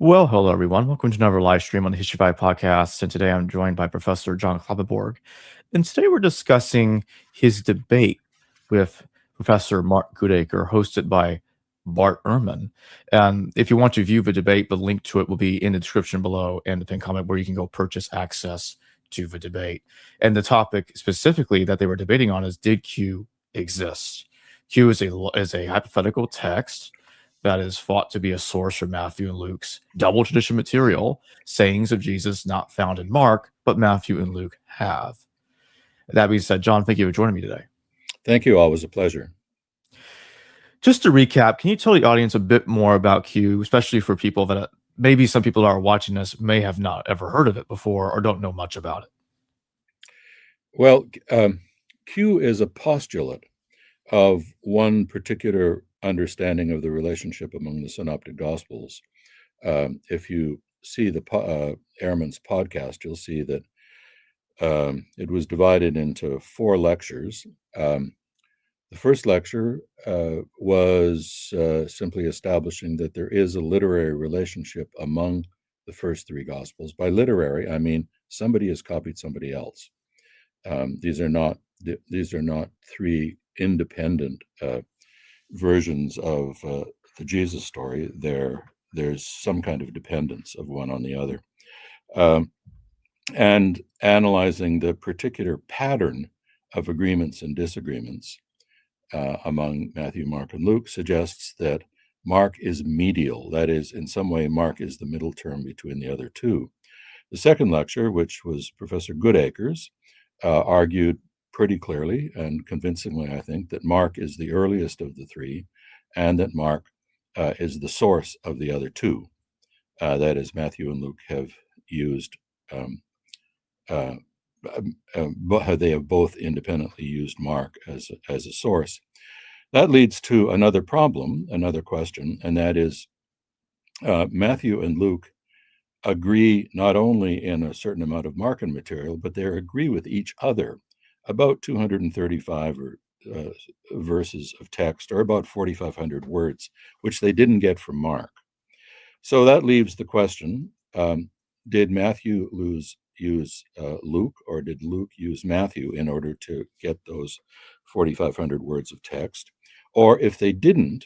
Well, hello everyone. Welcome to another live stream on the History 5 podcast. And today I'm joined by Professor John Kloppenborg. And today we're discussing his debate with Professor Mark Goodacre, hosted by Bart Ehrman. And if you want to view the debate, the link to it will be in the description below and the pinned comment where you can go purchase access to the debate. And the topic specifically that they were debating on is, did Q exist? Q is a hypothetical text that is thought to be a source for Matthew and Luke's double tradition material, sayings of Jesus not found in Mark, but Matthew and Luke have. That being said, John, thank you for joining me today. Thank you. Always a pleasure. Just to recap, can you tell the audience a bit more about Q, especially for people that maybe some people that are watching this may have not ever heard of it before or don't know much about it? Well, Q is a postulate of one particular understanding of the relationship among the synoptic gospels. If you see the Ehrman's podcast, you'll see that it was divided into 4 lectures. The first lecture was simply establishing that there is a literary relationship among the first 3 gospels. By literary, I mean somebody has copied somebody else. These are not 3 independent versions of the Jesus story. There's some kind of dependence of one on the other, and analyzing the particular pattern of agreements and disagreements among Matthew, Mark, and Luke suggests that Mark is medial. That is, in some way, Mark is the middle term between the other 2. The second lecture, which was Professor Goodacre's, argued pretty clearly and convincingly, I think, that Mark is the earliest of the 3, and that Mark is the source of the other 2. That is, Matthew and Luke have used, they have both independently used Mark as a source. That leads to another problem, another question, and that is Matthew and Luke agree not only in a certain amount of Markan material, but they agree with each other about 235 verses of text, or about 4,500 words, which they didn't get from Mark. So that leaves the question, did Matthew use Luke, or did Luke use Matthew in order to get those 4,500 words of text? Or if they didn't,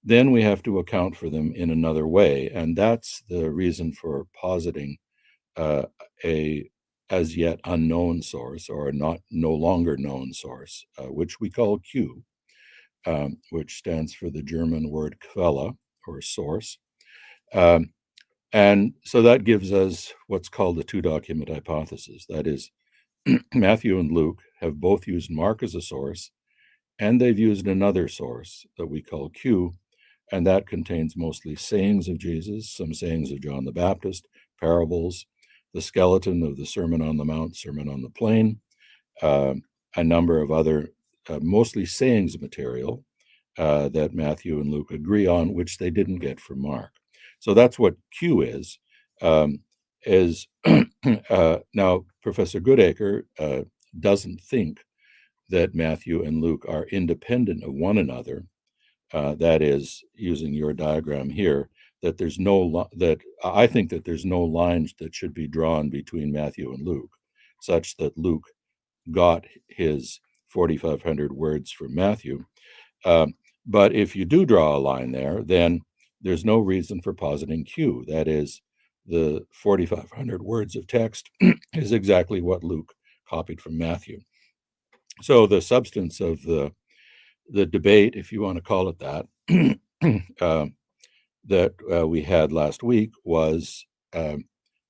then we have to account for them in another way. And that's the reason for positing a as yet unknown source, or no longer known source, which we call Q, which stands for the German word Quelle, or source. And so that gives us what's called the 2-document hypothesis. That is, Matthew and Luke have both used Mark as a source, and they've used another source that we call Q, and that contains mostly sayings of Jesus, some sayings of John the Baptist, parables, the skeleton of the Sermon on the Mount, Sermon on the Plain, a number of other mostly sayings material that Matthew and Luke agree on, which they didn't get from Mark. So that's what Q is. Now, Professor Goodacre doesn't think that Matthew and Luke are independent of one another. That is, using your diagram here, that I think that there's no lines that should be drawn between Matthew and Luke, such that Luke got his 4,500 words from Matthew. But if you do draw a line there, then there's no reason for positing Q. That is, the 4,500 words of text is exactly what Luke copied from Matthew. So the substance of the debate, if you want to call it that, that we had last week was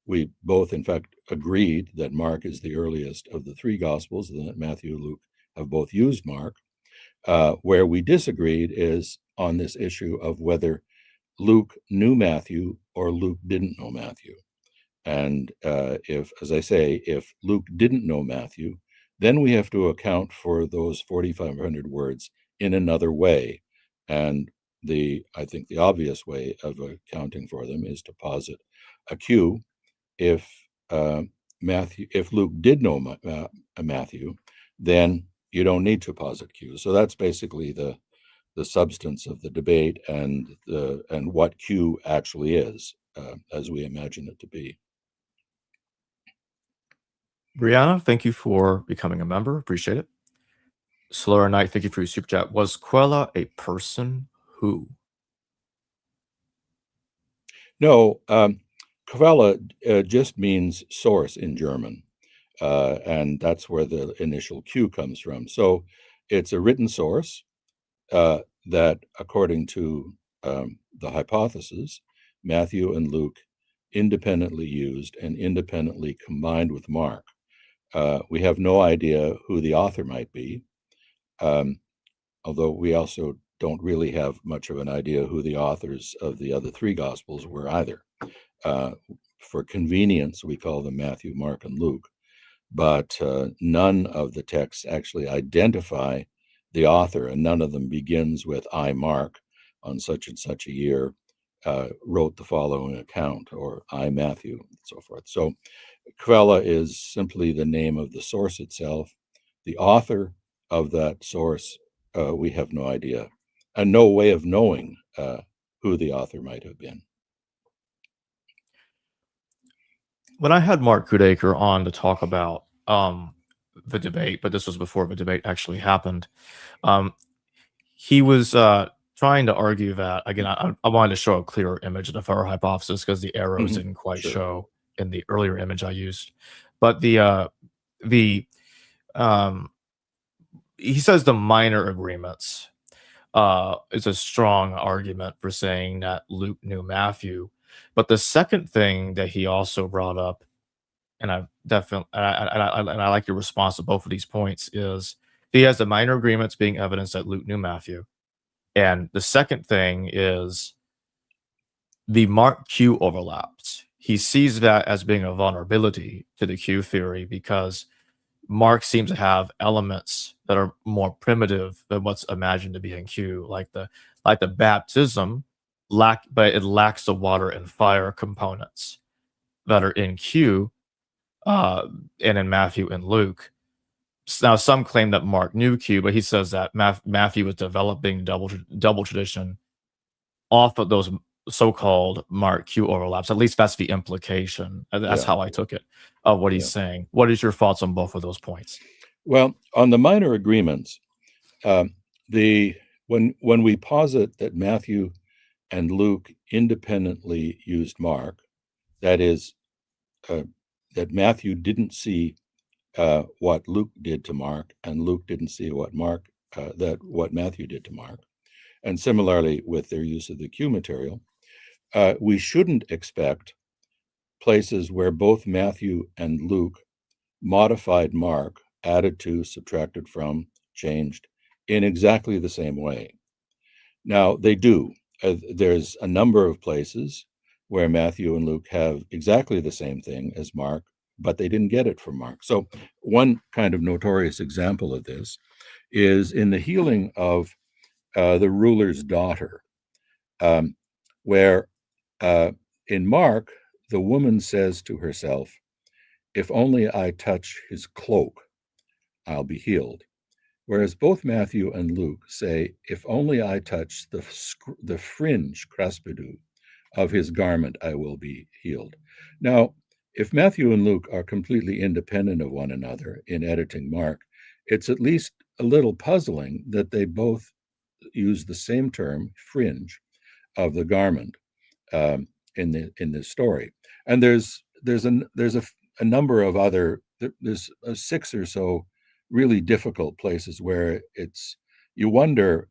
we both, in fact, agreed that Mark is the earliest of the 3 Gospels, and that Matthew and Luke have both used Mark. Where we disagreed is on this issue of whether Luke knew Matthew or Luke didn't know Matthew. And if Luke didn't know Matthew, then we have to account for those 4,500 words in another way. And I think the obvious way of accounting for them is to posit a Q. If Luke did know Matthew, then you don't need to posit Q. So that's basically the substance of the debate and what Q actually is. as we imagine it to be. Brianna, thank you for becoming a member. Appreciate it. Slower Night, thank you for your super chat. Was Quella a person who? No, Quelle just means source in German, and that's where the initial Q comes from. So it's a written source that, according to the hypothesis, Matthew and Luke independently used and independently combined with Mark. We have no idea who the author might be, although we also don't really have much of an idea who the authors of the other three Gospels were either. For convenience, we call them Matthew, Mark, and Luke, but none of the texts actually identify the author, and none of them begins with I, Mark, on such and such a year, wrote the following account, or I, Matthew, and so forth. So Quella is simply the name of the source itself. The author of that source, we have no idea, and no way of knowing who the author might have been. When I had Mark Goodacre on to talk about the debate, but this was before the debate actually happened, um, he was trying to argue that, again, I wanted to show a clearer image of the Farrer hypothesis because the arrows didn't quite Sure. show in the earlier image I used. But the he says the minor agreements is a strong argument for saying that Luke knew Matthew. But the second thing that he also brought up, and I definitely and I like your response to both of these points, is he has the minor agreements being evidence that Luke knew Matthew. And the second thing is the Mark Q overlaps. He sees that as being a vulnerability to the Q theory because Mark seems to have elements that are more primitive than what's imagined to be in Q, like the baptism but it lacks the water and fire components that are in Q, and in Matthew and Luke. Now, some claim that Mark knew Q, but he says that Matthew was developing double tradition off of those so-called Mark Q overlaps. At least that's the implication. That's Yeah. how I took it of what he's Yeah. saying. What is your thoughts on both of those points? Well, on the minor agreements, when we posit that Matthew and Luke independently used Mark, that is, that Matthew didn't see what Luke did to Mark, and Luke didn't see what Matthew did to Mark, and similarly with their use of the Q material, we shouldn't expect places where both Matthew and Luke modified Mark, added to, subtracted from, changed in exactly the same way. Now, they do. There's a number of places where Matthew and Luke have exactly the same thing as Mark, but they didn't get it from Mark. So one kind of notorious example of this is in the healing of the ruler's daughter, where in Mark, the woman says to herself, "If only I touch his cloak, I'll be healed." Whereas both Matthew and Luke say, "If only I touch the fringe crespidou of his garment, I will be healed." Now, if Matthew and Luke are completely independent of one another in editing Mark, it's at least a little puzzling that they both use the same term, fringe, of the garment in this story. And there's a number of other, there's 6 or so really difficult places where you wonder,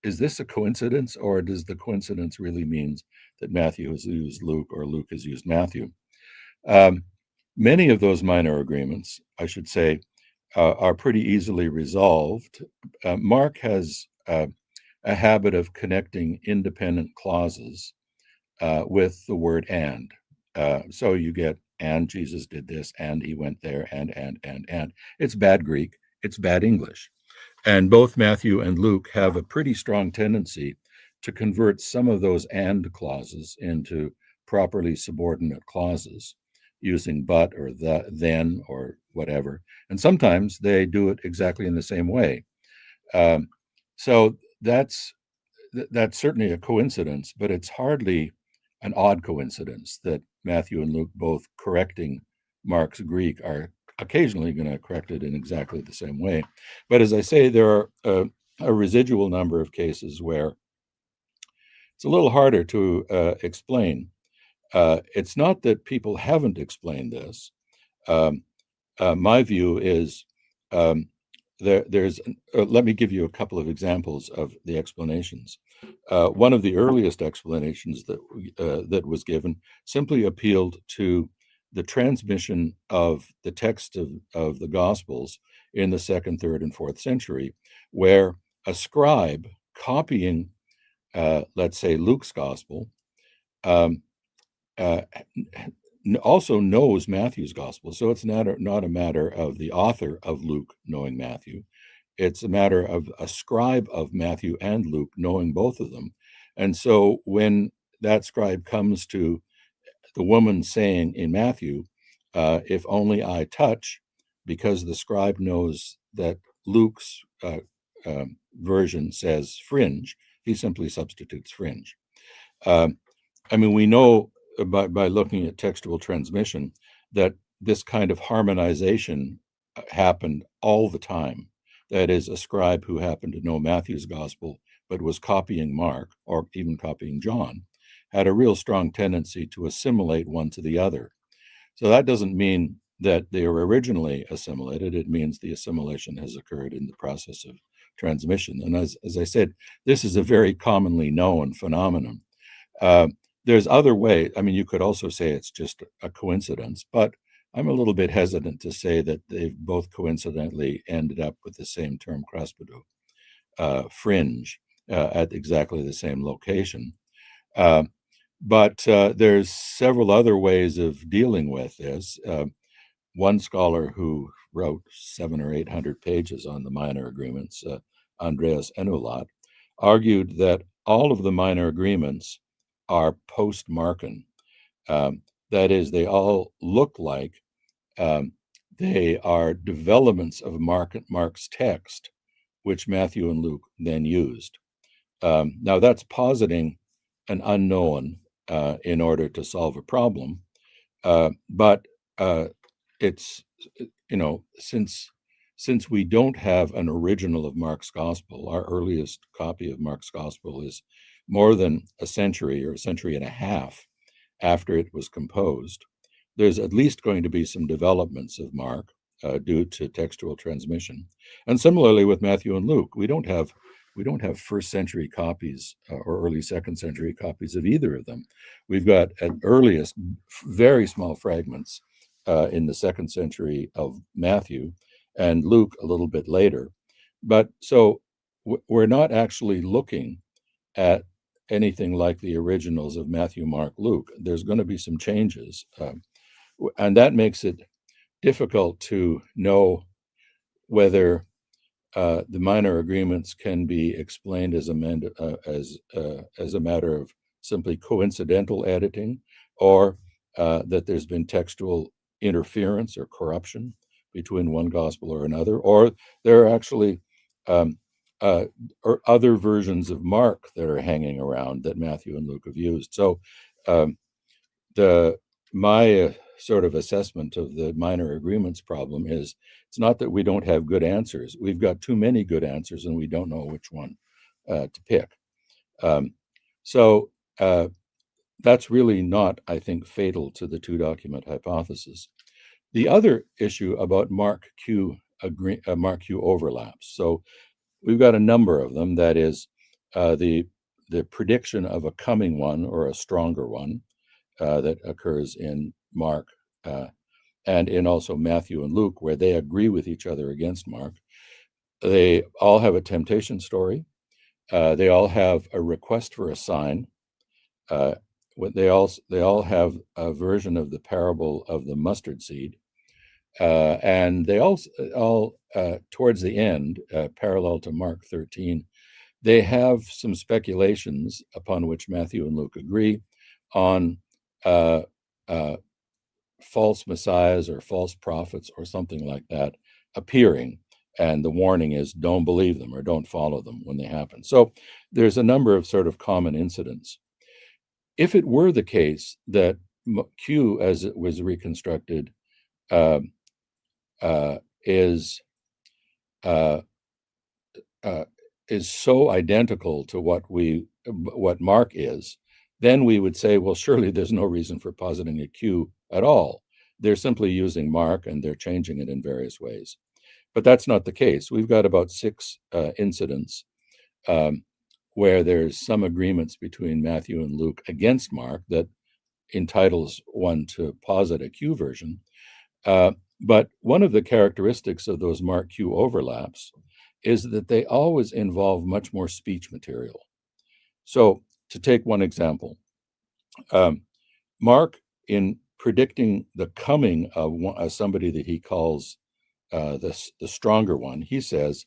is this a coincidence, or does the coincidence really means that Matthew has used Luke or Luke has used Matthew? Many of those minor agreements, I should say, are pretty easily resolved. Mark has a habit of connecting independent clauses with the word and. So you get, and Jesus did this, and he went there, and. It's bad Greek, it's bad English. And both Matthew and Luke have a pretty strong tendency to convert some of those and clauses into properly subordinate clauses using but or the, then, or whatever. And sometimes they do it exactly in the same way. So that's certainly a coincidence, but it's hardly an odd coincidence that Matthew and Luke, both correcting Mark's Greek, are occasionally going to correct it in exactly the same way. But as I say, there are a residual number of cases where it's a little harder to explain. It's not that people haven't explained this. My view is there's. Let me give you a couple of examples of the explanations. One of the earliest explanations that was given simply appealed to the transmission of the text of the Gospels in the 2nd, 3rd, and 4th century, where a scribe copying, let's say, Luke's Gospel, uh, also knows Matthew's Gospel. So it's not a matter of the author of Luke knowing Matthew. It's a matter of a scribe of Matthew and Luke knowing both of them. And so when that scribe comes to the woman saying in Matthew, if only I touch, because the scribe knows that Luke's version says fringe, he simply substitutes fringe. I mean, we know by looking at textual transmission that this kind of harmonization happened all the time. That is, a scribe who happened to know Matthew's gospel but was copying Mark or even copying John had a real strong tendency to assimilate one to the other. So that doesn't mean that they were originally assimilated. It means the assimilation has occurred in the process of transmission. And as I said, this is a very commonly known phenomenon. There's other ways. I mean, you could also say it's just a coincidence, but I'm a little bit hesitant to say that they've both coincidentally ended up with the same term crespidou, fringe, at exactly the same location. But there's several other ways of dealing with this. One scholar who wrote 700 or 800 pages on the minor agreements, Andreas Enulat, argued that all of the minor agreements are post-Markan. That is, they all look like they are developments of Mark's text, which Matthew and Luke then used. Now, that's positing an unknown in order to solve a problem, but it's, since we don't have an original of Mark's gospel, our earliest copy of Mark's gospel is more than a century or a century and a half after it was composed. There's at least going to be some developments of Mark due to textual transmission. And similarly with Matthew and Luke, we don't have first century copies or early 2nd century copies of either of them. We've got at earliest very small fragments in the 2nd century of Matthew, and Luke a little bit later. But so we're not actually looking at anything like the originals of Matthew, Mark, Luke. There's going to be some changes, and that makes it difficult to know whether the minor agreements can be explained as a matter of simply coincidental editing, or that there's been textual interference or corruption between one gospel or another, or there are actually or other versions of Mark that are hanging around that Matthew and Luke have used. So my sort of assessment of the minor agreements problem is it's not that we don't have good answers. We've got too many good answers and we don't know which one to pick. So that's really not, I think, fatal to the two-document hypothesis. The other issue about Mark-Q overlaps. So we've got a number of them. That is the prediction of a coming one or a stronger one that occurs in Mark and in also Matthew and Luke, where they agree with each other against Mark. They all have a temptation story. They all have a request for a sign. They all have a version of the parable of the mustard seed. And they all towards the end, parallel to Mark 13, they have some speculations upon which Matthew and Luke agree on false messiahs or false prophets or something like that appearing. And the warning is don't believe them or don't follow them when they happen. So there's a number of sort of common incidents. if it were the case that Q, as it was reconstructed, uh, uh, is uh, uh, is so identical to what Mark is, then we would say, well, surely there's no reason for positing a Q at all. They're simply using Mark and they're changing it in various ways. But that's not the case. We've got about 6 incidents um, where there's some agreements between Matthew and Luke against Mark that entitles one to posit a Q version. But one of the characteristics of those Mark Q overlaps is that they always involve much more speech material. So, to take one example, um, Mark, in predicting the coming of somebody that he calls the stronger one, he says,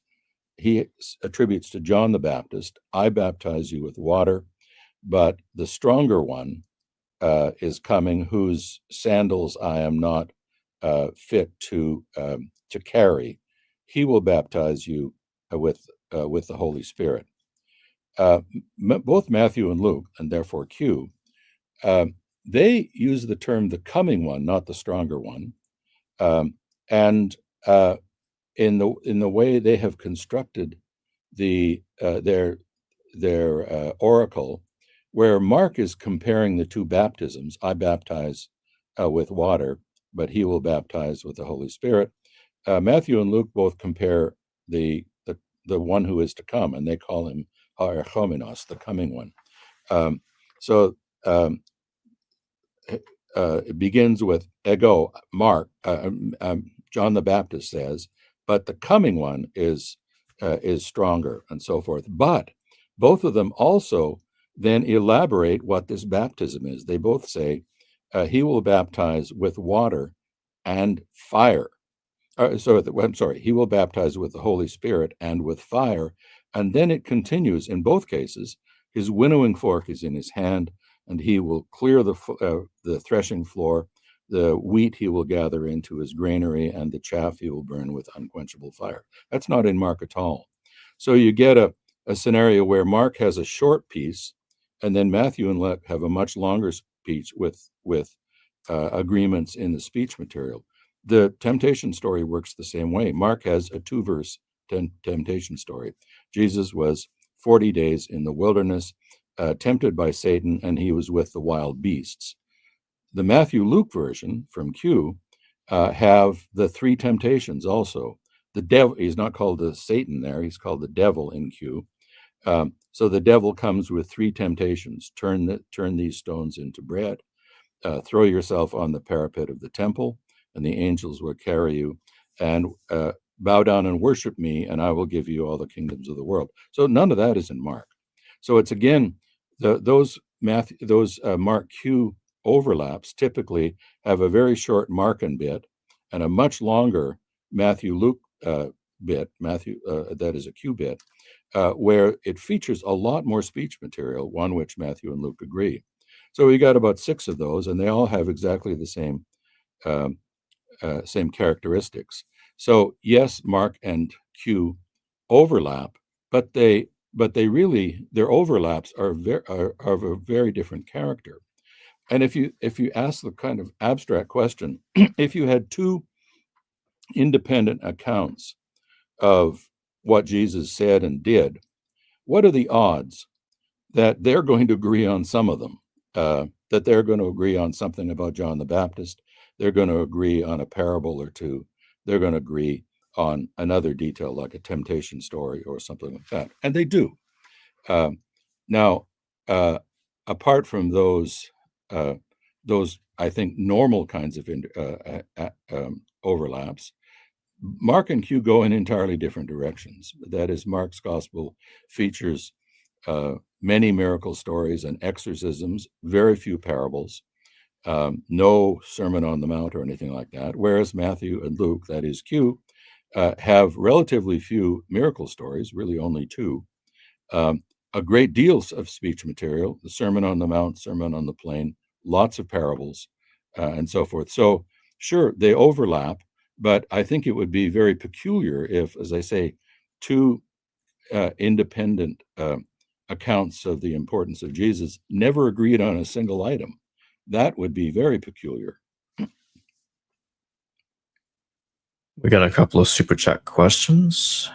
he attributes to John the Baptist, I baptize you with water, but the stronger one is coming, whose sandals I am not fit to carry. He will baptize you with the Holy Spirit. Both Matthew and Luke, and therefore Q, they use the term the coming one, not the stronger one, and in the way they have constructed their oracle, where Mark is comparing the two baptisms. I baptize with water, but he will baptize with the Holy Spirit. Matthew and Luke both compare the one who is to come, and they call him Ha'erchomenos, the coming one. Um, so um, it begins with ego. Mark, John the Baptist says, but the coming one is stronger, and so forth. But both of them also then elaborate what this baptism is. They both say he will baptize with water and fire. I'm sorry, he will baptize with the Holy Spirit and with fire. And then it continues in both cases. His winnowing fork is in his hand, and he will clear the threshing floor. The wheat he will gather into his granary, and the chaff he will burn with unquenchable fire. That's not in Mark at all. So you get a scenario where Mark has a short piece, and then Matthew and Luke have a much longer speech with agreements in the speech material. The temptation story works the same way. Mark has a 2-verse temptation story. Jesus was 40 days in the wilderness, tempted by Satan, and he was with the wild beasts. The Matthew-Luke version from Q have the 3 temptations also. The devil, he's not called the Satan there, he's called the devil in Q. So the devil comes with 3 temptations. Turn these stones into bread. Throw yourself on the parapet of the temple, and the angels will carry you, and bow down and worship me, and I will give you all the kingdoms of the world. So none of that is in Mark. So it's again those Mark Q overlaps typically have a very short Markan bit and a much longer Matthew Luke bit. That is a Q bit, where it features a lot more speech material, on which Matthew and Luke agree. So we got about 6 of those, and they all have exactly the same characteristics. So yes, Mark and Q overlap, but their overlaps are of a very different character. And if you ask the kind of abstract question, if you had 2 independent accounts of what Jesus said and did, what are the odds that they're going to agree on some of them? That they're going to agree on something about John the Baptist. They're going to agree on a parable or 2. They're going to agree on another detail like a temptation story or something like that. And they do. Now, apart from those, I think, normal kinds of overlaps, Mark and Q go in entirely different directions. That is, Mark's gospel features many miracle stories and exorcisms, very few parables, no Sermon on the Mount or anything like that, whereas Matthew and Luke, that is Q, have relatively few miracle stories, really only 2, a great deal of speech material, the Sermon on the Mount, Sermon on the Plain, lots of parables, and so forth. So sure, they overlap, but I think it would be very peculiar if, as I say, 2 independent accounts of the importance of Jesus never agreed on a single item. That would be very peculiar. We got a couple of super chat questions.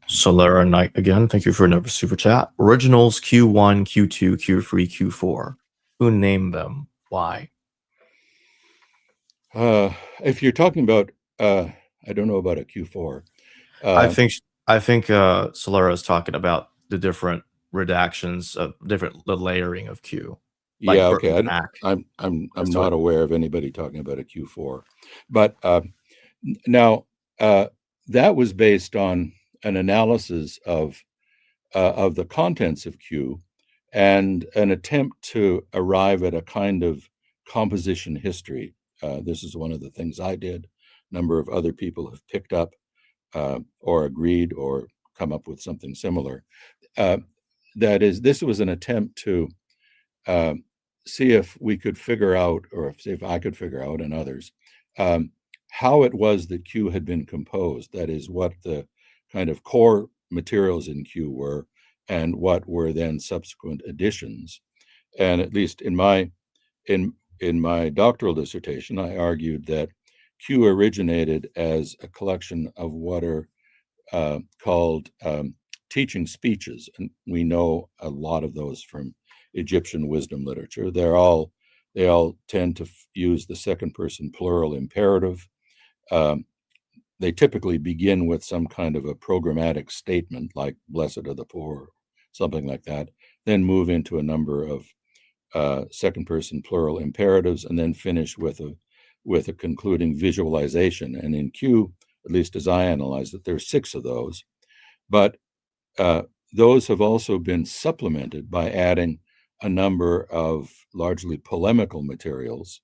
Solera Knight again, thank you for another super chat. Originals Q1, Q2, Q3, Q4. Who named them? Why? If you're talking about, I don't know about a Q4. I think Solera is talking about the different redactions of the layering of Q. Like Yeah, okay. I'm That's not aware of anybody talking about a Q4, but now that was based on an analysis of the contents of Q and an attempt to arrive at a kind of composition history. This is one of the things I did. A number of other people have picked up or agreed or come up with something similar. That is, this was an attempt to see if we could figure out, or see if I could figure out, and others, how it was that Q had been composed. That is, what the kind of core materials in Q were, and what were then subsequent additions. And at least in my doctoral dissertation, I argued that Q originated as a collection of what are called teaching speeches, and we know a lot of those from Egyptian wisdom literature. They all tend to use the second person plural imperative. They typically begin with some kind of a programmatic statement, like "Blessed are the poor," something like that. Then move into a number of second person plural imperatives, and then finish with a concluding visualization. And in Q, at least as I analyze it, there are 6 of those, but those have also been supplemented by adding a number of largely polemical materials.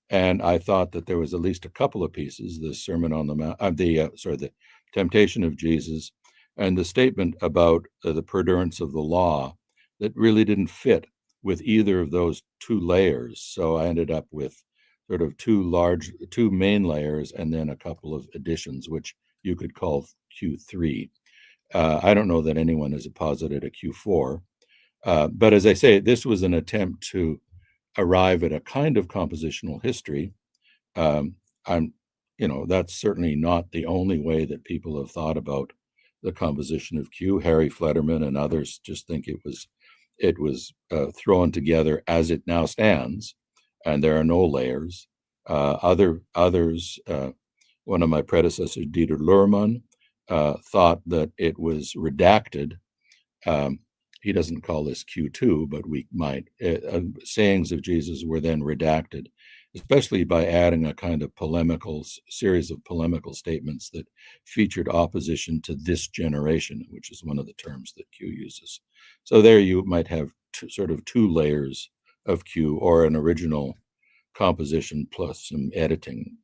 And I thought that there was at least a couple of pieces, the Sermon on the Mount, the temptation of Jesus, and the statement about the perdurance of the law, that really didn't fit with either of those 2 layers. So I ended up with sort of 2 main layers, and then a couple of additions, which you could call Q3. I don't know that anyone has posited a Q4, but as I say, this was an attempt to arrive at a kind of compositional history. That's certainly not the only way that people have thought about the composition of Q. Harry Flederman and others just think it was thrown together as it now stands, and there are no layers. Others, one of my predecessors, Dieter Luhrmann, thought that it was redacted. He doesn't call this Q2, but we might. Sayings of Jesus were then redacted, especially by adding a kind of series of polemical statements that featured opposition to this generation, which is one of the terms that Q uses. So there you might have sort of 2 layers of Q, or an original composition plus some editing.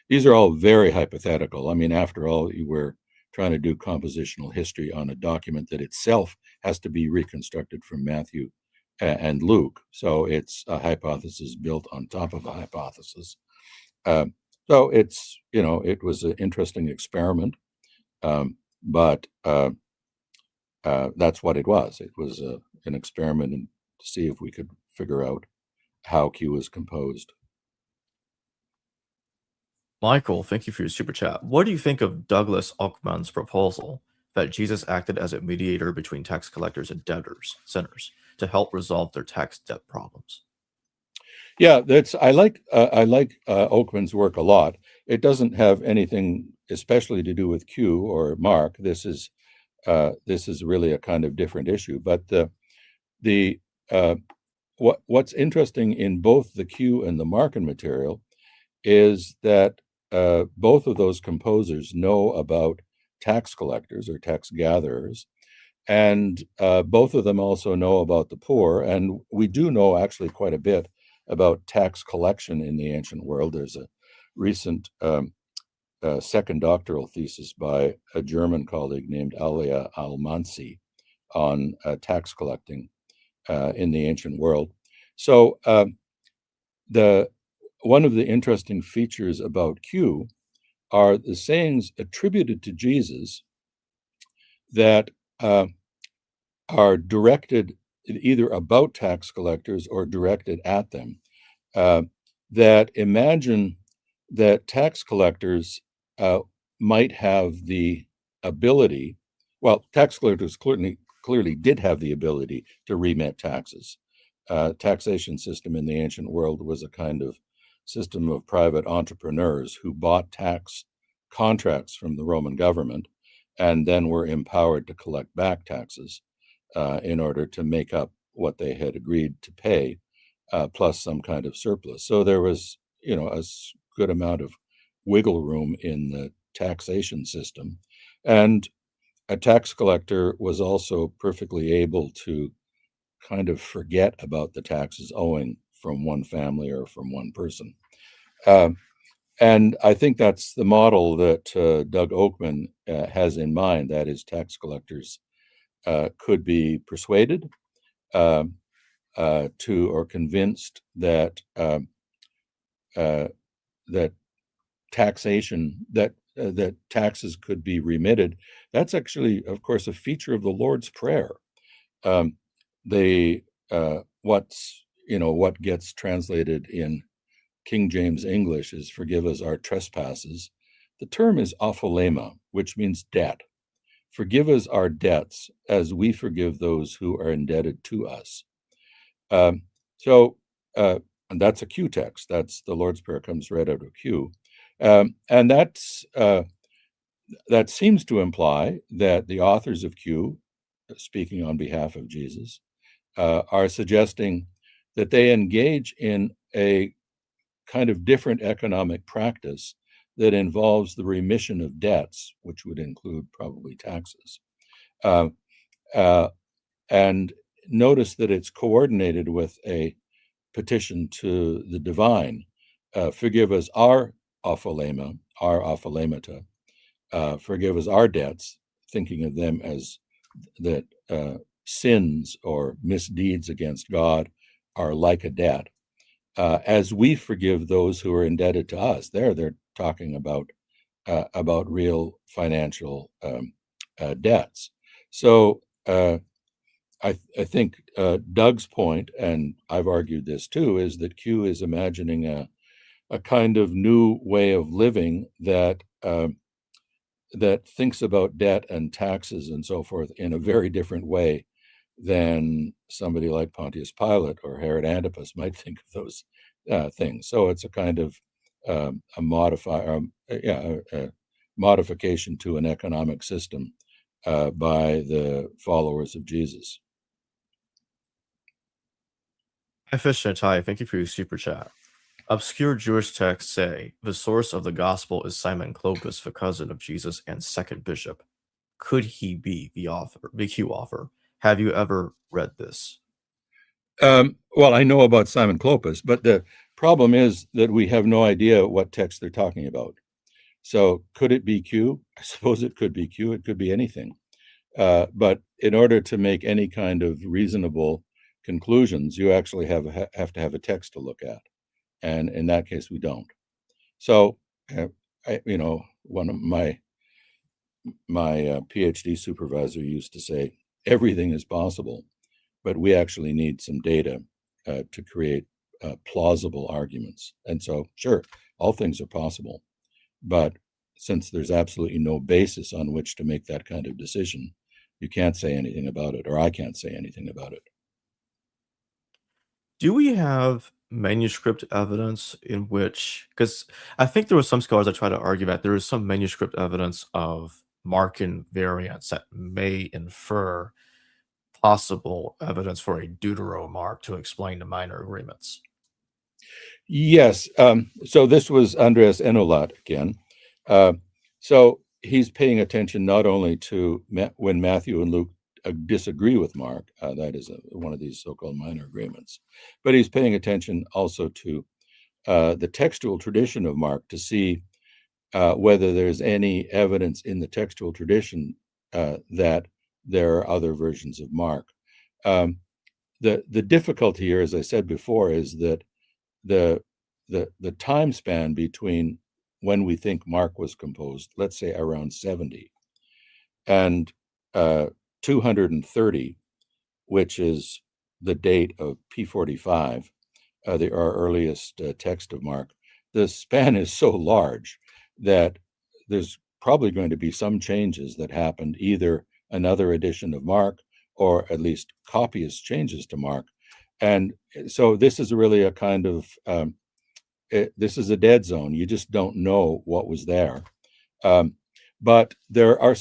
These are all very hypothetical. I mean, after all, we're trying to do compositional history on a document that itself has to be reconstructed from Matthew and Luke. So it's a hypothesis built on top of a hypothesis. So it's, it was an interesting experiment, but that's what it was. It was an experiment to see if we could figure out how Q was composed. Michael, thank you for your super chat. What do you think of Douglas Ockman's proposal that Jesus acted as a mediator between tax collectors and sinners, to help resolve their tax debt problems? Yeah, I like Ockman's work a lot. It doesn't have anything especially to do with Q or Mark. This is really a kind of different issue. But what's interesting in both the Q and the Markan material is that both of those composers know about tax collectors or tax gatherers, and both of them also know about the poor. And we do know actually quite a bit about tax collection in the ancient world. There's a recent second doctoral thesis by a German colleague named Alia Almansi on tax collecting in the ancient world. So one of the interesting features about Q are the sayings attributed to Jesus that are directed either about tax collectors or directed at them, that imagine that tax collectors might have the ability, well, tax collectors clearly did have the ability to remit taxes. Taxation system in the ancient world was a kind of system of private entrepreneurs who bought tax contracts from the Roman government and then were empowered to collect back taxes in order to make up what they had agreed to pay, plus some kind of surplus. So there was, a good amount of wiggle room in the taxation system. And a tax collector was also perfectly able to kind of forget about the taxes owing from one family or from one person. And I think that's the model that Doug Oakman has in mind. That is, tax collectors could be persuaded to or convinced that that taxation that taxes could be remitted. That's actually, of course, a feature of the Lord's Prayer. They what gets translated in King James English is "forgive us our trespasses." The term is apholema, which means debt. Forgive us our debts as we forgive those who are indebted to us. Um, so, and that's a Q text. That's the Lord's Prayer comes right out of Q, and that seems to imply that the authors of Q, speaking on behalf of Jesus, are suggesting that they engage in a kind of different economic practice that involves the remission of debts, which would include probably taxes. Uh, uh, and notice that it's coordinated with a petition to the divine. Forgive us our apholema, our apholemata. Forgive us our debts, thinking of them as that sins or misdeeds against God are like a debt. As we forgive those who are indebted to us, they're talking about real financial debts. So I think Doug's point, and I've argued this too, is that Q is imagining a kind of new way of living that that thinks about debt and taxes and so forth in a very different way than somebody like Pontius Pilate or Herod Antipas might think of those things. So it's a kind of a modification to an economic system by the followers of Jesus. Efficientai, thank you for your super chat. Obscure Jewish texts say the source of the gospel is Simon Clopas, the cousin of Jesus and second bishop. Could he be the Q author? Have you ever read this? Well, I know about Simon Clopas, but the problem is that we have no idea what text they're talking about. So could it be Q? I suppose it could be Q. It could be anything. But in order to make any kind of reasonable conclusions, you actually have to have a text to look at, and in that case, we don't. So, one of my PhD supervisor used to say, everything is possible, but we actually need some data to create plausible arguments. And so, sure, all things are possible, but since there's absolutely no basis on which to make that kind of decision, you can't say anything about it, or I can't say anything about it. Do we have manuscript evidence in which, because I think there were some scholars that try to argue that there is some manuscript evidence of Markan variants that may infer possible evidence for a deuteromark to explain the minor agreements? Yes. So this was Andreas Enolat again. So he's paying attention not only to when Matthew and Luke disagree with Mark, that is one of these so-called minor agreements, but he's paying attention also to the textual tradition of Mark to see whether there's any evidence in the textual tradition that there are other versions of Mark. The difficulty here, as I said before, is that the time span between when we think Mark was composed, let's say around 70, and 230, which is the date of P45, our earliest text of Mark, the span is so large that there's probably going to be some changes that happened, either another edition of Mark or at least copyist changes to Mark. And so this is really a kind of, this is a dead zone. You just don't know what was there. But there are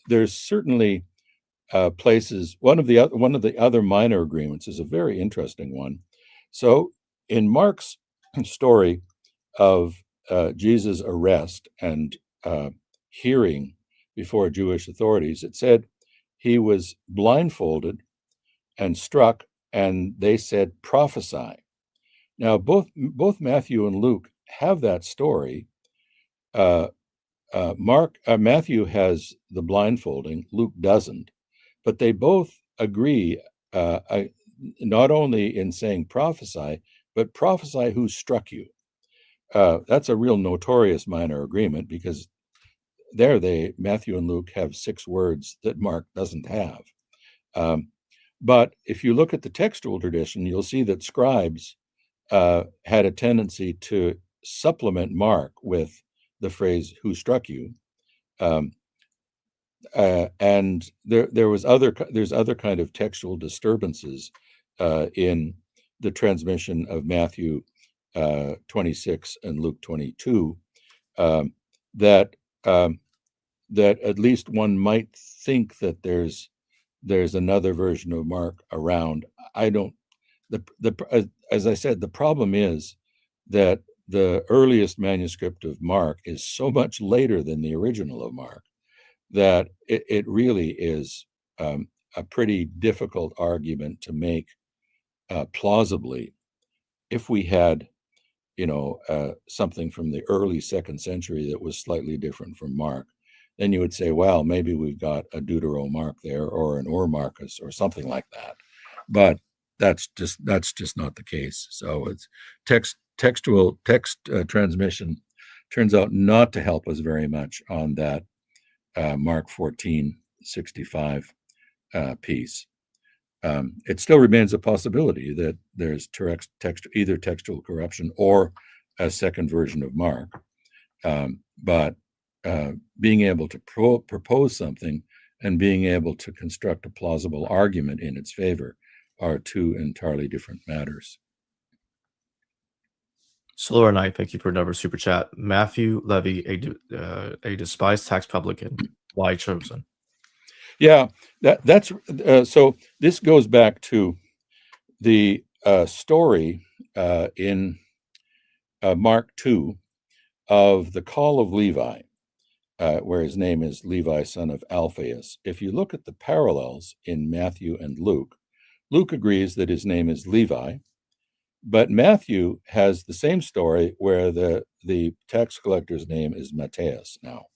there's certainly places. One of the other minor agreements is a very interesting one. So in Mark's story of Jesus' arrest and hearing before Jewish authorities, it said he was blindfolded and struck, and they said, "Prophesy." Now, both Matthew and Luke have that story. Matthew has the blindfolding, Luke doesn't, but they both agree not only in saying prophesy, but prophesy who struck you. That's a real notorious minor agreement, because Matthew and Luke have 6 words that Mark doesn't have. But if you look at the textual tradition, you'll see that scribes had a tendency to supplement Mark with the phrase "who struck you," and there's other kind of textual disturbances in the transmission of Matthew 26 and Luke 22 that at least one might think that there's another version of Mark around. I don't. As I said, the problem is that the earliest manuscript of Mark is so much later than the original of Mark that it really is a pretty difficult argument to make plausibly. If we had, something from the early 2nd century that was slightly different from Mark, then you would say, well, maybe we've got a Deuteromark there, or an Ormarchus, or something like that. But that's just not the case. So it's text transmission turns out not to help us very much on that Mark 14:65 piece. It still remains a possibility that there's either textual corruption or a second version of Mark. But being able to propose something and being able to construct a plausible argument in its favor are 2 entirely different matters. Solar Knight, thank you for another super chat. Matthew Levy, a despised tax publican. Why chosen? Yeah, that's so. This goes back to the story in Mark 2 of the call of Levi, where his name is Levi, son of Alphaeus. If you look at the parallels in Matthew and Luke, Luke agrees that his name is Levi, but Matthew has the same story where the tax collector's name is Matthias now.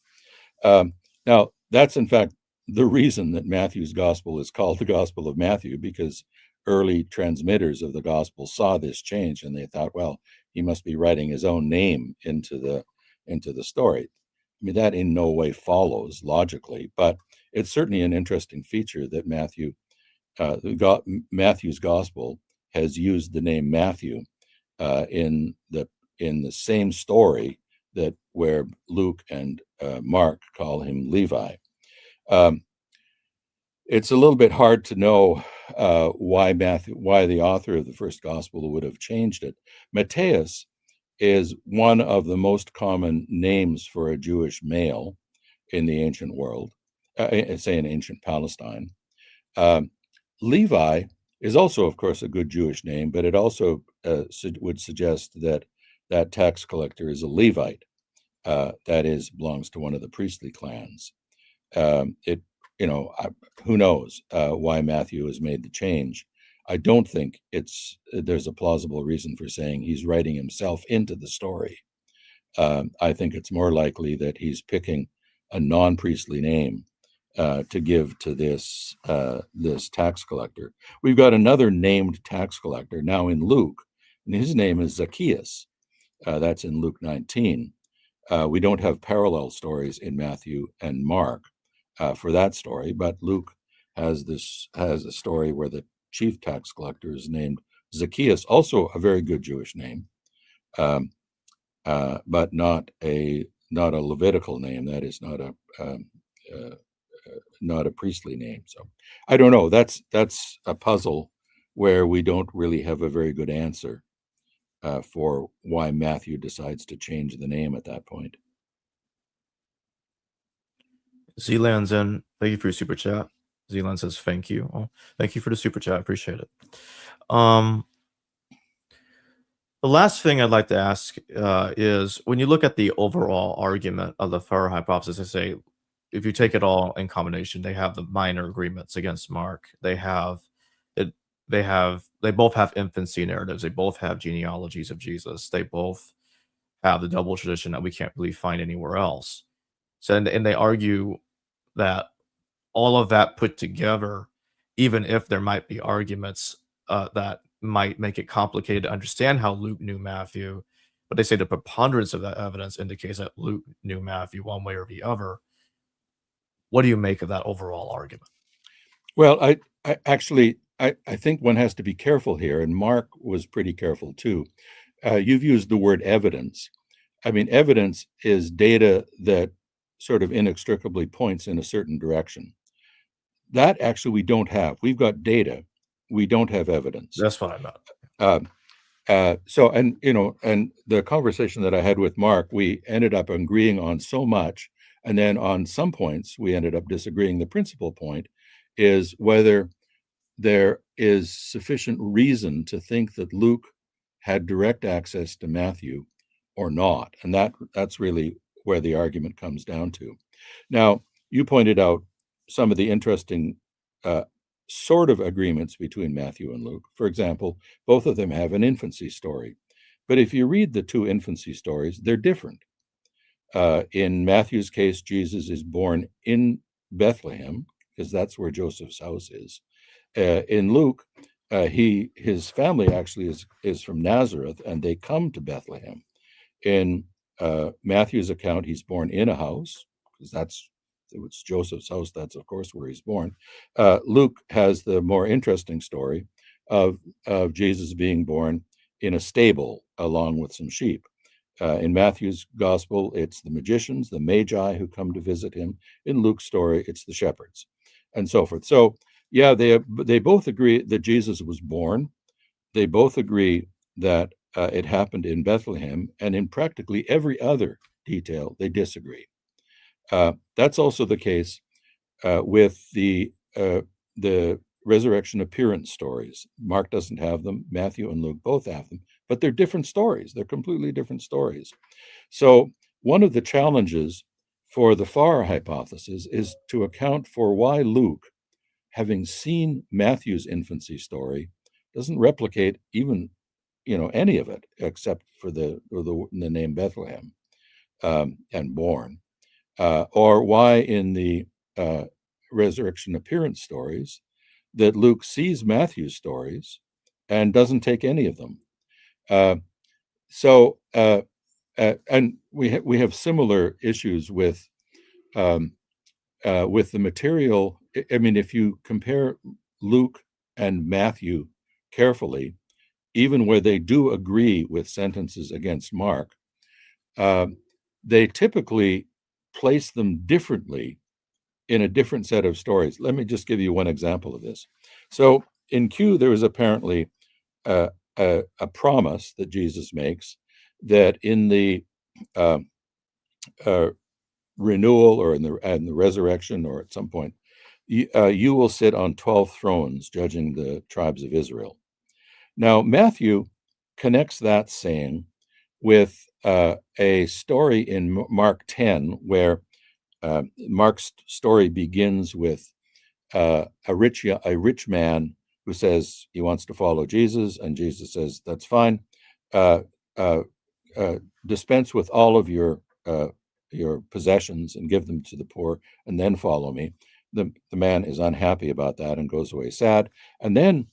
Now, that's in fact the reason that Matthew's gospel is called the Gospel of Matthew, because early transmitters of the gospel saw this change and they thought, well, he must be writing his own name into the story. I mean, that in no way follows logically, but it's certainly an interesting feature that Matthew's gospel has used the name Matthew in the same story that where Luke and Mark call him Levi. It's a little bit hard to know why the author of the first gospel would have changed it. Matthias is one of the most common names for a Jewish male in the ancient world, say in ancient Palestine. Levi is also, of course, a good Jewish name, but it also would suggest that that tax collector is a Levite, that is, belongs to one of the priestly clans. Who knows why Matthew has made the change. I don't think there's a plausible reason for saying he's writing himself into the story. I think it's more likely that he's picking a non-priestly name to give to this tax collector. We've got another named tax collector now in Luke, and his name is Zacchaeus. That's in Luke 19. We don't have parallel stories in Matthew and Mark for that story, but Luke has a story where the chief tax collector is named Zacchaeus, also a very good Jewish name, but not a Levitical name. That is not a priestly name. So I don't know. That's a puzzle where we don't really have a very good answer for why Matthew decides to change the name at that point. Zealand's in. Thank you for your super chat. Zealand says thank you. Oh, thank you for the super chat. I appreciate it. The last thing I'd like to ask is when you look at the overall argument of the Farrer hypothesis, I say if you take it all in combination, they have the minor agreements against Mark. They have it. They both have infancy narratives. They both have genealogies of Jesus. They both have the double tradition that we can't really find anywhere else. So and they argue that all of that put together, even if there might be arguments that might make it complicated to understand how Luke knew Matthew, but they say the preponderance of that evidence indicates that Luke knew Matthew one way or the other. What do you make of that overall argument? Well, I actually think one has to be careful here, and Mark was pretty careful too. You've used the word evidence. I mean, evidence is data that sort of inextricably points in a certain direction. That actually we don't have. We've got data. We don't have evidence. That's what I meant. So, and the conversation that I had with Mark, we ended up agreeing on so much, and then on some points we ended up disagreeing. The principal point is whether there is sufficient reason to think that Luke had direct access to Matthew or not, and that's really where the argument comes down to. Now, you pointed out some of the interesting sort of agreements between Matthew and Luke. For example, both of them have an infancy story. But if you read the two infancy stories, they're different. In Matthew's case, Jesus is born in Bethlehem, because that's where Joseph's house is. In Luke, his family actually is from Nazareth, and they come to Bethlehem. In Matthew's account, he's born in a house, because it's Joseph's house. That's, of course, where he's born. Luke has the more interesting story of Jesus being born in a stable along with some sheep. In Matthew's gospel, it's the magicians, the magi who come to visit him. In Luke's story, it's the shepherds, and so forth. So, yeah, they both agree that Jesus was born. They both agree that it happened in Bethlehem, and in practically every other detail, they disagree. That's also the case with the resurrection appearance stories. Mark doesn't have them. Matthew and Luke both have them, but they're different stories. They're completely different stories. So one of the challenges for the Farrer hypothesis is to account for why Luke, having seen Matthew's infancy story, doesn't replicate even any of it except for the name Bethlehem and born. Or why in the resurrection appearance stories that Luke sees Matthew's stories and doesn't take any of them. And we have similar issues with the material. I mean, if you compare Luke and Matthew carefully, even where they do agree with sentences against Mark, they typically place them differently in a different set of stories. Let me just give you one example of this. So in Q, there was apparently a promise that Jesus makes that in the renewal or in the resurrection or at some point, you will sit on 12 thrones judging the tribes of Israel. Now, Matthew connects that saying with a story in Mark 10, where Mark's story begins with a rich man who says he wants to follow Jesus, and Jesus says, "That's fine. Dispense with all of your possessions and give them to the poor, and then follow me." The man is unhappy about that and goes away sad. And then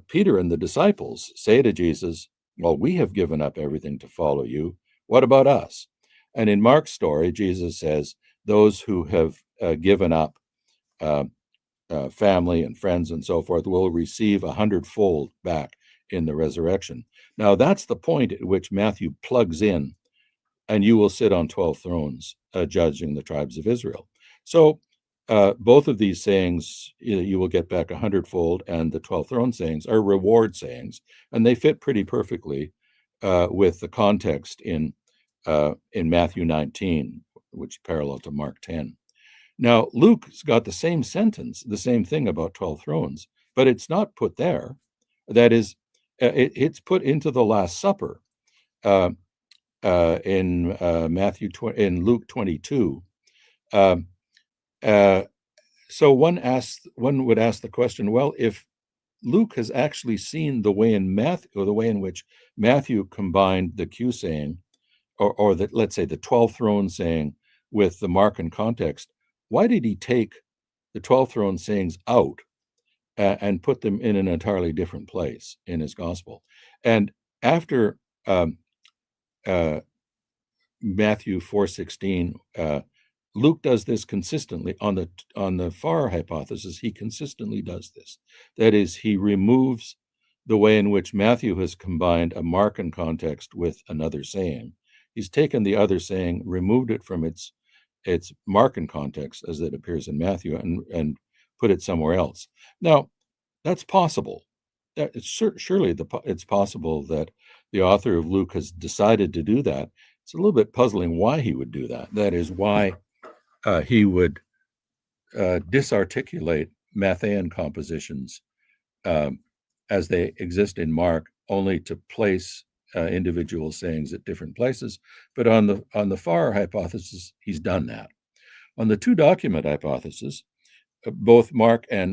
Peter and the disciples say to Jesus, "Well, we have given up everything to follow you. What about us?" And in Mark's story, Jesus says, those who have given up family and friends and so forth will receive 100-fold back in the resurrection. Now, that's the point at which Matthew plugs in, and you will sit on 12 thrones, judging the tribes of Israel. So both of these sayings, you will get back 100-fold, and the 12 throne sayings are reward sayings, and they fit pretty perfectly with the context in Matthew 19, which is parallel to Mark 10. Now, Luke's got the same sentence, the same thing about 12 thrones, but it's not put there. That is, it's put into the Last Supper in Luke 22. So one would ask the question, well, if Luke has actually seen the way in Matthew, or the way in which Matthew combined the Q saying, or let's say the 12 throne saying with the Markan context, why did he take the 12 throne sayings out and put them in an entirely different place in his gospel? And after Matthew 4:16, Luke does this consistently on the far hypothesis. He consistently does this. That is, he removes the way in which Matthew has combined a Markan context with another saying. He's taken the other saying, removed it from its Markan context as it appears in Matthew, and put it somewhere else. Now, that's possible. Surely it's possible that the author of Luke has decided to do that. It's a little bit puzzling why he would do that. That is, why he would disarticulate Matthean compositions as they exist in Mark, only to place individual sayings at different places. But on the far hypothesis, he's done that. On the two document hypothesis, both Matthew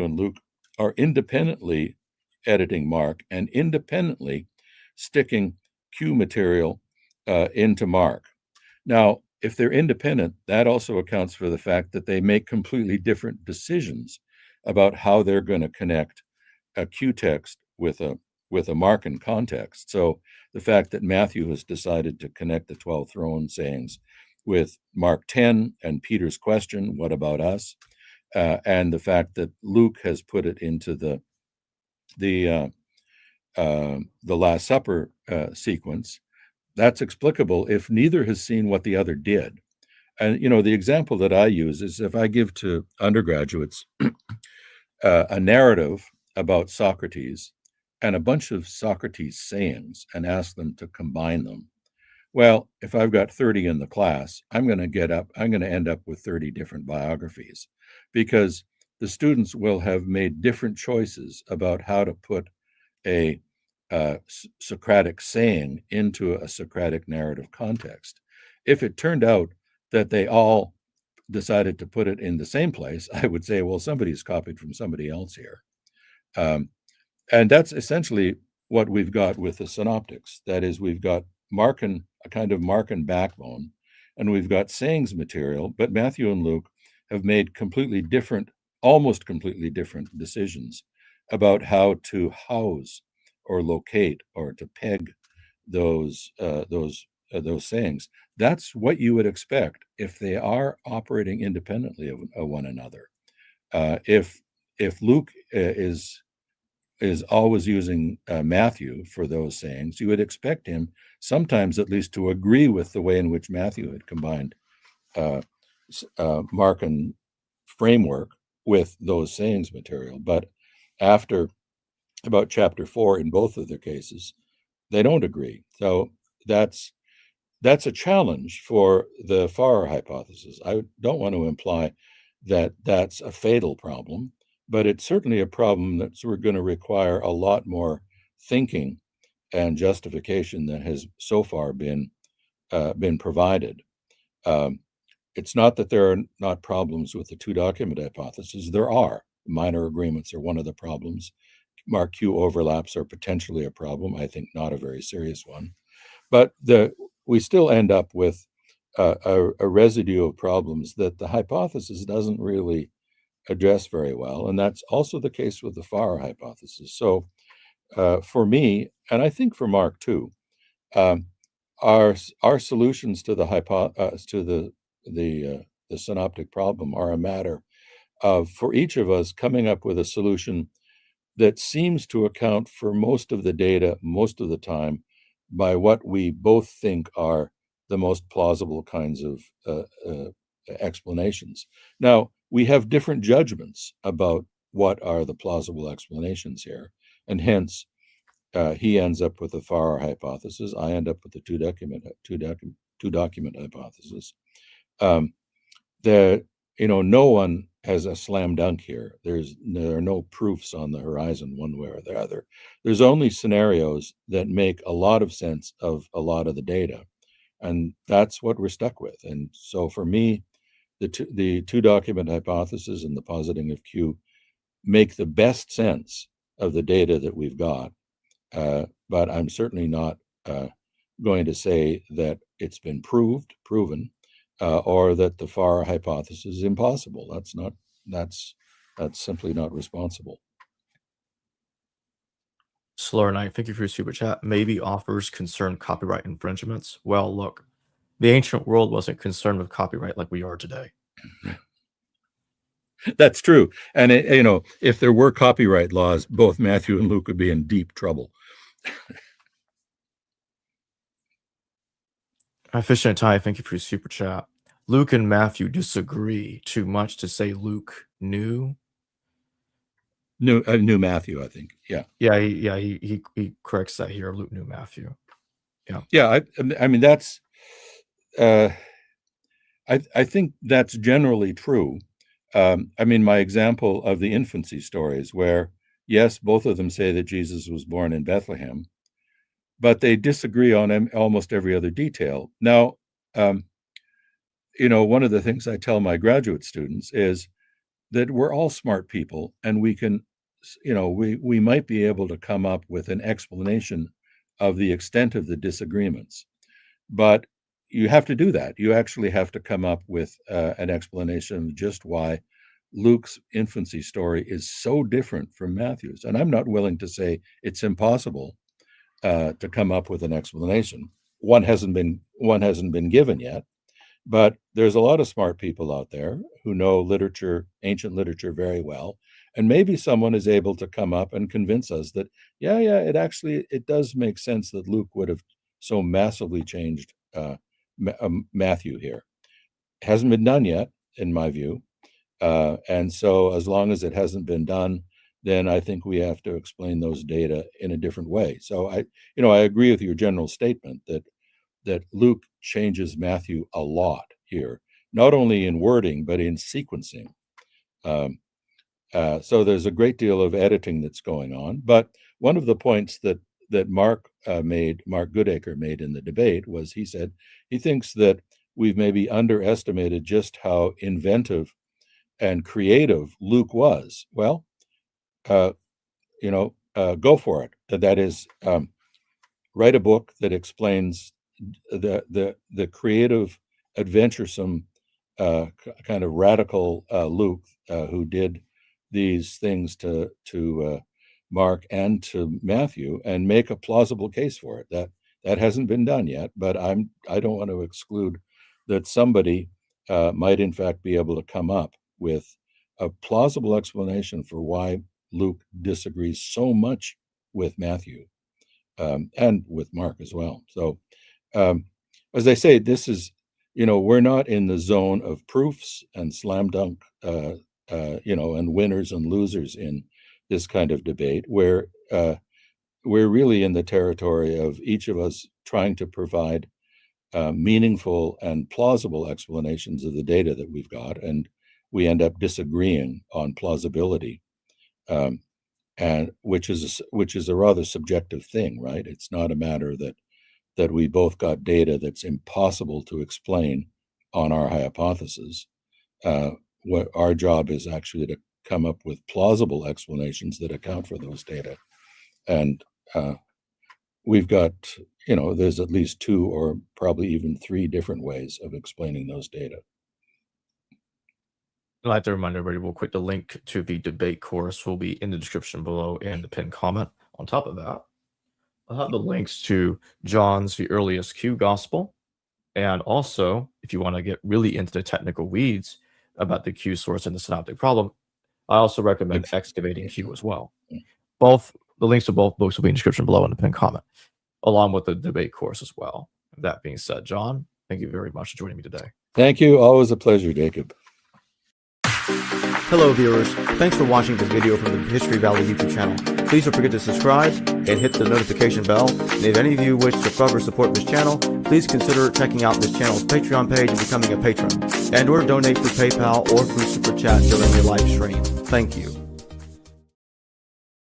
and Luke are independently editing Mark and independently sticking Q material into Mark. Now, if they're independent, that also accounts for the fact that they make completely different decisions about how they're going to connect a Q text with a Markan context. So the fact that Matthew has decided to connect the 12 throne sayings with Mark 10 and Peter's question, what about us? And the fact that Luke has put it into the Last Supper sequence, that's explicable if neither has seen what the other did. And, the example that I use is if I give to undergraduates a narrative about Socrates and a bunch of Socrates sayings and ask them to combine them. Well, if I've got 30 in the class, I'm going to end up with 30 different biographies, because the students will have made different choices about how to put a Socratic saying into a Socratic narrative context. If it turned out that they all decided to put it in the same place, I would say, well, somebody's copied from somebody else here. And that's essentially what we've got with the synoptics. That is, we've got a kind of Markan backbone, and we've got sayings material, but Matthew and Luke have made almost completely different decisions about how to house or locate or to peg those sayings. That's what you would expect if they are operating independently of one another. If Luke is always using Matthew for those sayings, you would expect him sometimes at least to agree with the way in which Matthew had combined Markan framework with those sayings material. But after about chapter 4, in both of their cases, they don't agree. So that's a challenge for the Farrer hypothesis. I don't want to imply that that's a fatal problem, but it's certainly a problem that's going to require a lot more thinking and justification than has so far been provided. It's not that there are not problems with the two document hypothesis. There are. Minor agreements are one of the problems. Mark Q overlaps are potentially a problem. I think not a very serious one. But we still end up with a residue of problems that the hypothesis doesn't really address very well. And that's also the case with the Farrer hypothesis. So for me, and I think for Mark too, our solutions to the the synoptic problem are a matter of, for each of us, coming up with a solution that seems to account for most of the data most of the time by what we both think are the most plausible kinds of explanations. Now, we have different judgments about what are the plausible explanations here, and hence he ends up with the Farrar hypothesis. I end up with the two document hypothesis. There, no one has a slam dunk here. There are no proofs on the horizon one way or the other. There's only scenarios that make a lot of sense of a lot of the data, and that's what we're stuck with. And so for me, the two document hypothesis and the positing of Q make the best sense of the data that we've got. But I'm certainly not going to say that it's been proven, or that the Farrar hypothesis is impossible. That's simply not responsible. Slower Night, thank you for your super chat. Maybe offers concern copyright infringements. Well, look, the ancient world wasn't concerned with copyright like we are today. That's true. And if there were copyright laws, both Matthew and Luke would be in deep trouble. Efficient Ty, thank you for your super chat. Luke and Matthew disagree too much to say Luke knew. Knew Matthew, I think. Yeah. He corrects that here. Luke knew Matthew. Yeah. I mean, that's. I think that's generally true. I mean, my example of the infancy stories, where yes, both of them say that Jesus was born in Bethlehem, but they disagree on almost every other detail. Now, one of the things I tell my graduate students is that we're all smart people, and we can, we might be able to come up with an explanation of the extent of the disagreements, but you have to do that. You actually have to come up with an explanation of just why Luke's infancy story is so different from Matthew's. And I'm not willing to say it's impossible to come up with an explanation. One hasn't been given yet, but there's a lot of smart people out there who know literature, ancient literature, very well, and maybe someone is able to come up and convince us that it does make sense that Luke would have so massively changed Matthew here. It hasn't been done yet, in my view, and so as long as it hasn't been done, then I think we have to explain those data in a different way. So I agree with your general statement that Luke changes Matthew a lot here, not only in wording but in sequencing. So there's a great deal of editing that's going on. But one of the points that Mark Goodacre made in the debate was, he said he thinks that we've maybe underestimated just how inventive and creative Luke was. Well, go for it. That is, write a book that explains the creative, adventuresome, kind of radical Luke, who did these things to Mark and to Matthew, and make a plausible case for it. That hasn't been done yet, but I don't want to exclude that somebody might in fact be able to come up with a plausible explanation for why Luke disagrees so much with Matthew, and with Mark as well. So, as I say, this is, we're not in the zone of proofs and slam dunk, and winners and losers in this kind of debate, where we're really in the territory of each of us trying to provide meaningful and plausible explanations of the data that we've got, and we end up disagreeing on plausibility, and which is a rather subjective thing, right? It's not a matter that we both got data that's impossible to explain on our hypothesis. What our job is actually to come up with plausible explanations that account for those data, and we've got, there's at least two or probably even three different ways of explaining those data. I'd like to remind everybody real quick, the link to the debate course will be in the description below and the pinned comment. On top of that, I'll have the links to John's The Earliest Q Gospel, And also, if you want to get really into the technical weeds about the Q source and the synoptic problem, I also recommend Excavating Q as well. Both the links to both books will be in the description below in the pinned comment, along with the debate course as well. That being said, John, thank you very much for joining me today. Thank you. Always a pleasure, Jacob. Hello, viewers. Thanks for watching this video from the History Valley YouTube channel. Please don't forget to subscribe and hit the notification bell. And if any of you wish to further support this channel, please consider checking out this channel's Patreon page and becoming a patron, and/or donate through PayPal or through Super Chat during your live stream. Thank you.